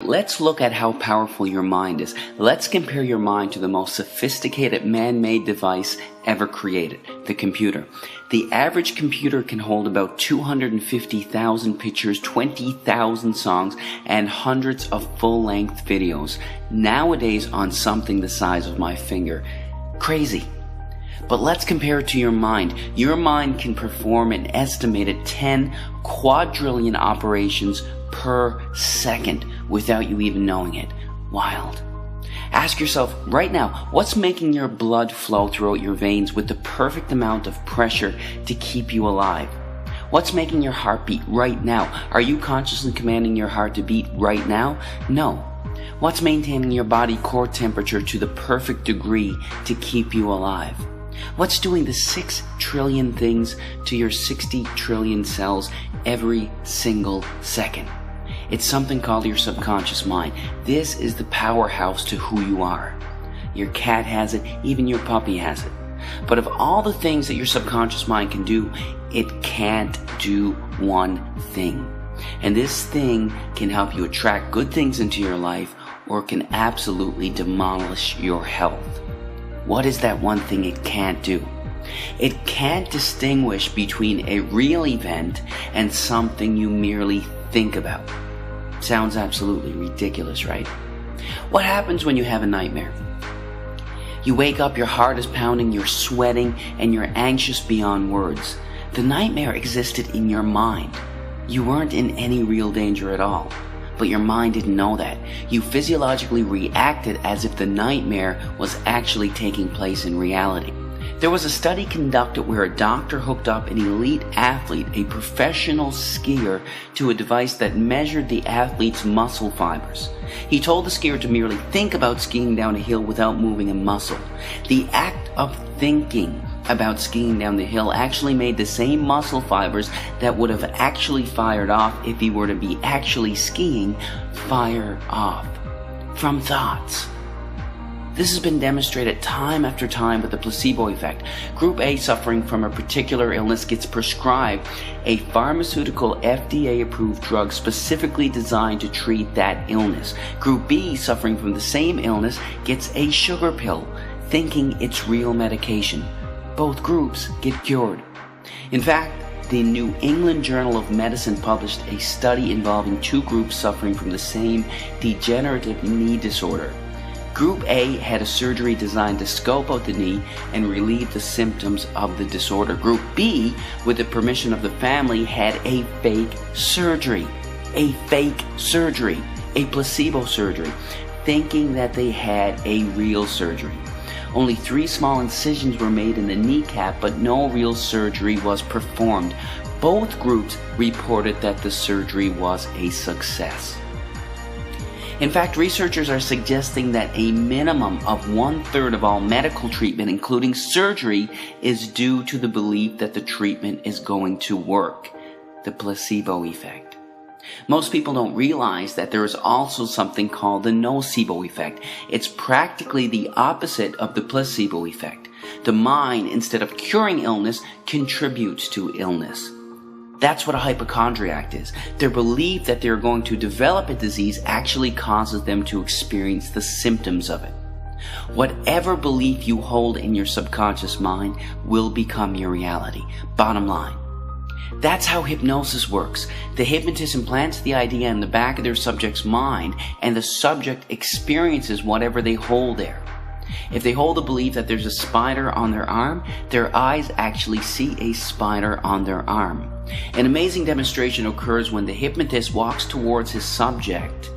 let's look at how powerful your mind is. Let's compare your mind to the most sophisticated man-made device ever created, the computer. The average computer can hold about 250,000 pictures, 20,000 songs, and hundreds of full-length videos, nowadays on something the size of my finger. Crazy. But let's compare it to your mind. Your mind can perform an estimated 10 quadrillion operations per second without you even knowing it. Wild. Ask yourself right now, what's making your blood flow throughout your veins with the perfect amount of pressure to keep you alive? What's making your heart beat right now? Are you consciously commanding your heart to beat right now? No. What's maintaining your body core temperature to the perfect degree to keep you alive? What's doing the 6 trillion things to your 60 trillion cells every single second? It's something called your subconscious mind. This is the powerhouse to who you are. Your cat has it, even your puppy has it. But of all the things that your subconscious mind can do, it can't do one thing. And this thing can help you attract good things into your life, or can absolutely demolish your health. What is that one thing it can't do? It can't distinguish between a real event and something you merely think about. Sounds absolutely ridiculous, right? What happens when you have a nightmare? You wake up, your heart is pounding, you're sweating, and you're anxious beyond words. The nightmare existed in your mind. You weren't in any real danger at all. But your mind didn't know that. You physiologically reacted as if the nightmare was actually taking place in reality. There was a study conducted where a doctor hooked up an elite athlete, a professional skier, to a device that measured the athlete's muscle fibers. He told the skier to merely think about skiing down a hill without moving a muscle. The act of thinking about skiing down the hill actually made the same muscle fibers that would have actually fired off if he were to be actually skiing fire off from thoughts. This has been demonstrated time after time with the placebo effect. Group A suffering from a particular illness gets prescribed a pharmaceutical FDA-approved drug specifically designed to treat that illness. Group B suffering from the same illness gets a sugar pill, thinking it's real medication. Both groups get cured. In fact, the New England Journal of Medicine published a study involving 2 groups suffering from the same degenerative knee disorder. Group A had a surgery designed to scope out the knee and relieve the symptoms of the disorder. Group B, with the permission of the family, had a fake surgery. A placebo surgery, thinking that they had a real surgery. Only 3 small incisions were made in the kneecap, but no real surgery was performed. Both groups reported that the surgery was a success. In fact, researchers are suggesting that a minimum of 1/3 of all medical treatment, including surgery, is due to the belief that the treatment is going to work. The placebo effect. Most people don't realize that there is also something called the nocebo effect. It's practically the opposite of the placebo effect. The mind, instead of curing illness, contributes to illness. That's what a hypochondriac is. Their belief that they're going to develop a disease actually causes them to experience the symptoms of it. Whatever belief you hold in your subconscious mind will become your reality. Bottom line. That's how hypnosis works. The hypnotist implants the idea in the back of their subject's mind, and the subject experiences whatever they hold there. If they hold the belief that there's a spider on their arm, their eyes actually see a spider on their arm. An amazing demonstration occurs when the hypnotist walks towards his subject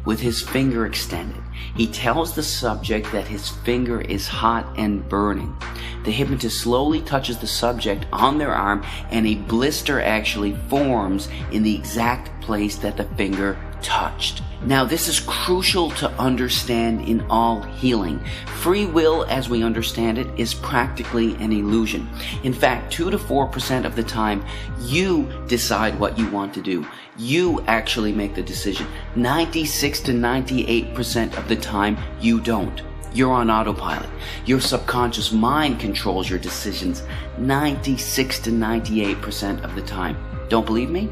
with his finger extended. He tells the subject that his finger is hot and burning. The hypnotist slowly touches the subject on their arm, and a blister actually forms in the exact place that the finger touched. Now, this is crucial to understand in all healing. Free will, as we understand it, is practically an illusion. In fact, 2 to 4% of the time, you decide what you want to do. You actually make the decision. 96 to 98% of the time, you don't. You're on autopilot. Your subconscious mind controls your decisions 96 to 98% of the time. Don't believe me?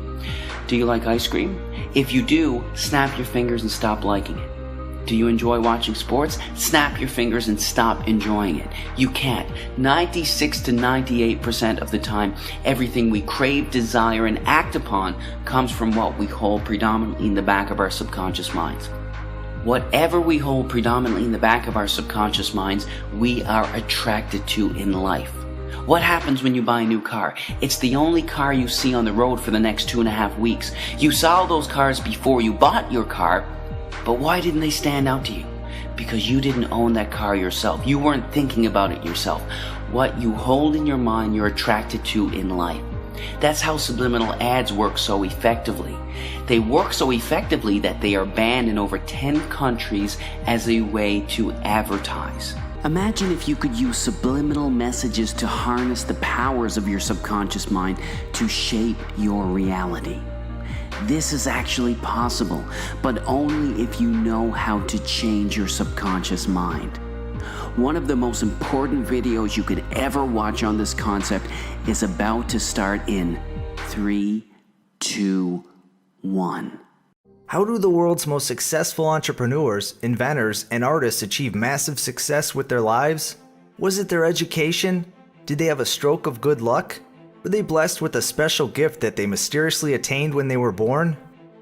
Do you like ice cream? If you do, snap your fingers and stop liking it. Do you enjoy watching sports? Snap your fingers and stop enjoying it. You can't. 96 to 98% of the time, everything we crave, desire, and act upon comes from what we hold predominantly in the back of our subconscious minds. Whatever we hold predominantly in the back of our subconscious minds, we are attracted to in life. What happens when you buy a new car? It's the only car you see on the road for the next 2.5 weeks. You saw those cars before you bought your car, but why didn't they stand out to you? Because you didn't own that car yourself. You weren't thinking about it yourself. What you hold in your mind, you're attracted to in life. That's how subliminal ads work so effectively. They work so effectively that they are banned in over 10 countries as a way to advertise. Imagine if you could use subliminal messages to harness the powers of your subconscious mind to shape your reality. This is actually possible, but only if you know how to change your subconscious mind. One of the most important videos you could ever watch on this concept is about to start in 3, 2, 1. How do the world's most successful entrepreneurs, inventors, and artists achieve massive success with their lives? Was it their education? Did they have a stroke of good luck? Were they blessed with a special gift that they mysteriously attained when they were born?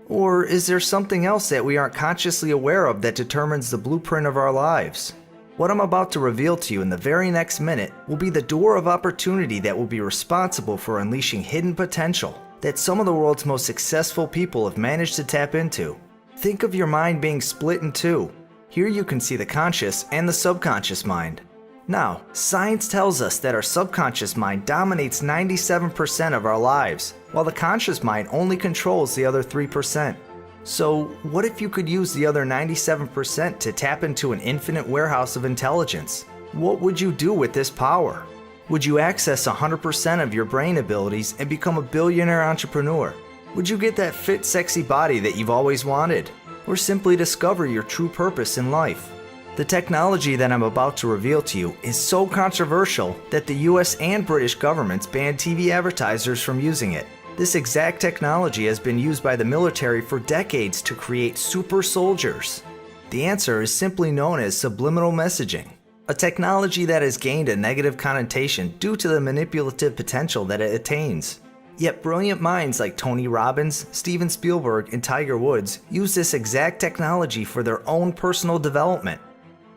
Or is there something else that we aren't consciously aware of that determines the blueprint of our lives? What I'm about to reveal to you in the very next minute will be the door of opportunity that will be responsible for unleashing hidden potential that some of the world's most successful people have managed to tap into. Think of your mind being split in two. Here you can see the conscious and the subconscious mind. Now, science tells us that our subconscious mind dominates 97% of our lives, while the conscious mind only controls the other 3%. So, what if you could use the other 97% to tap into an infinite warehouse of intelligence? What would you do with this power? Would you access 100% of your brain abilities and become a billionaire entrepreneur? Would you get that fit, sexy body that you've always wanted? Or simply discover your true purpose in life? The technology that I'm about to reveal to you is so controversial that the US and British governments banned TV advertisers from using it. This exact technology has been used by the military for decades to create super soldiers. The answer is simply known as subliminal messaging, a technology that has gained a negative connotation due to the manipulative potential that it attains. Yet brilliant minds like Tony Robbins, Steven Spielberg, and Tiger Woods use this exact technology for their own personal development.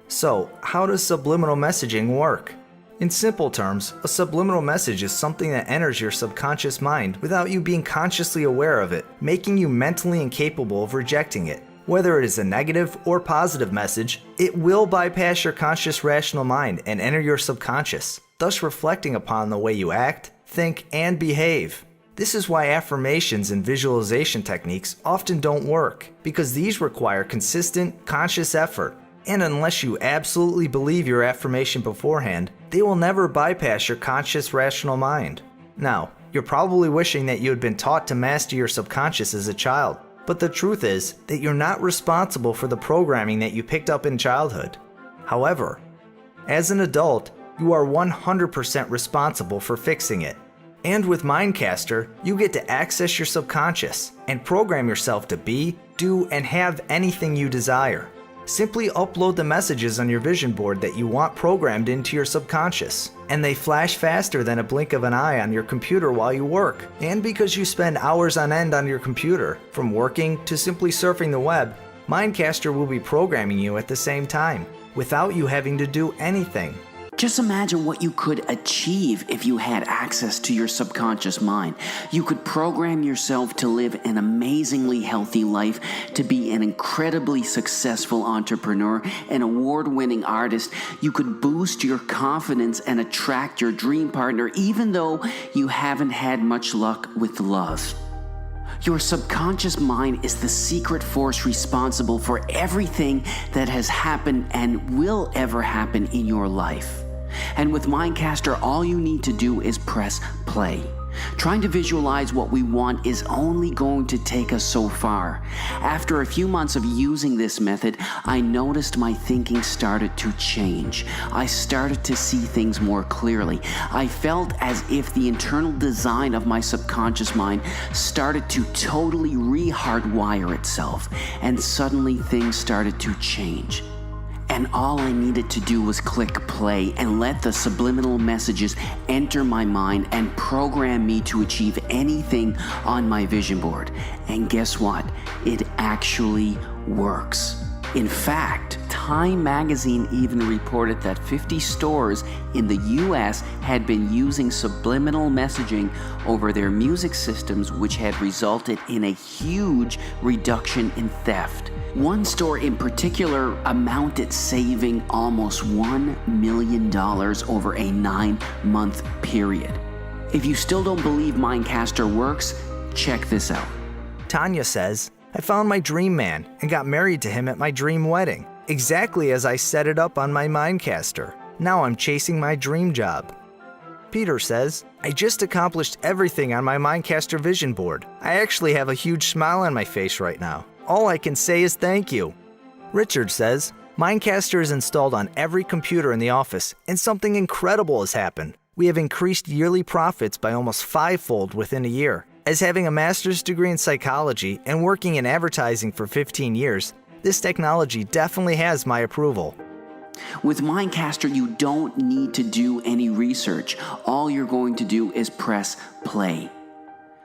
So, how does subliminal messaging work? In simple terms, a subliminal message is something that enters your subconscious mind without you being consciously aware of it, making you mentally incapable of rejecting it. Whether it is a negative or positive message, it will bypass your conscious rational mind and enter your subconscious, thus reflecting upon the way you act, think, and behave. This is why affirmations and visualization techniques often don't work, because these require consistent, conscious effort. And unless you absolutely believe your affirmation beforehand, they will never bypass your conscious rational mind. Now, you're probably wishing that you had been taught to master your subconscious as a child, but the truth is that you're not responsible for the programming that you picked up in childhood. However, as an adult, you are 100% responsible for fixing it. And with Mindcaster, you get to access your subconscious and program yourself to be, do, and have anything you desire. Simply upload the messages on your vision board that you want programmed into your subconscious, and they flash faster than a blink of an eye on your computer while you work. And because you spend hours on end on your computer, from working to simply surfing the web, Mindcaster will be programming you at the same time, without you having to do anything. Just imagine what you could achieve if you had access to your subconscious mind. You could program yourself to live an amazingly healthy life, to be an incredibly successful entrepreneur, an award-winning artist. You could boost your confidence and attract your dream partner, even though you haven't had much luck with love. Your subconscious mind is the secret force responsible for everything that has happened and will ever happen in your life. And with Mindcaster, all you need to do is press play. Trying to visualize what we want is only going to take us so far. After a few months of using this method, I noticed my thinking started to change. I started to see things more clearly. I felt as if the internal design of my subconscious mind started to totally re-hardwire itself, and suddenly things started to change. And all I needed to do was click play and let the subliminal messages enter my mind and program me to achieve anything on my vision board. And guess what? It actually works. In fact, Time magazine even reported that 50 stores in the US had been using subliminal messaging over their music systems, which had resulted in a huge reduction in theft. One store in particular amounted saving almost $1 million over a 9-month period. If you still don't believe Mindcaster works, check this out. Tanya says, I found my dream man and got married to him at my dream wedding, exactly as I set it up on my Mindcaster. Now I'm chasing my dream job. Peter says, I just accomplished everything on my Mindcaster vision board. I actually have a huge smile on my face right now. All I can say is thank you. Richard says, Mindcaster is installed on every computer in the office, and something incredible has happened. We have increased yearly profits by almost 5-fold within a year. As having a master's degree in psychology and working in advertising for 15 years, this technology definitely has my approval. With Mindcaster, you don't need to do any research. All you're going to do is press play.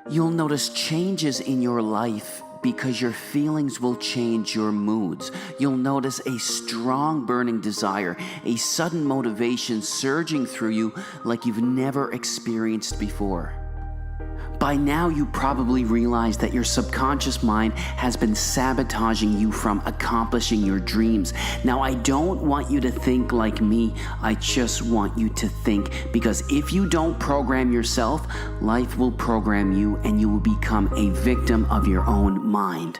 You'll notice changes in your life because your feelings will change your moods. You'll notice a strong burning desire, a sudden motivation surging through you like you've never experienced before. By now, you probably realize that your subconscious mind has been sabotaging you from accomplishing your dreams. Now, I don't want you to think like me. I just want you to think, because if you don't program yourself, life will program you and you will become a victim of your own mind.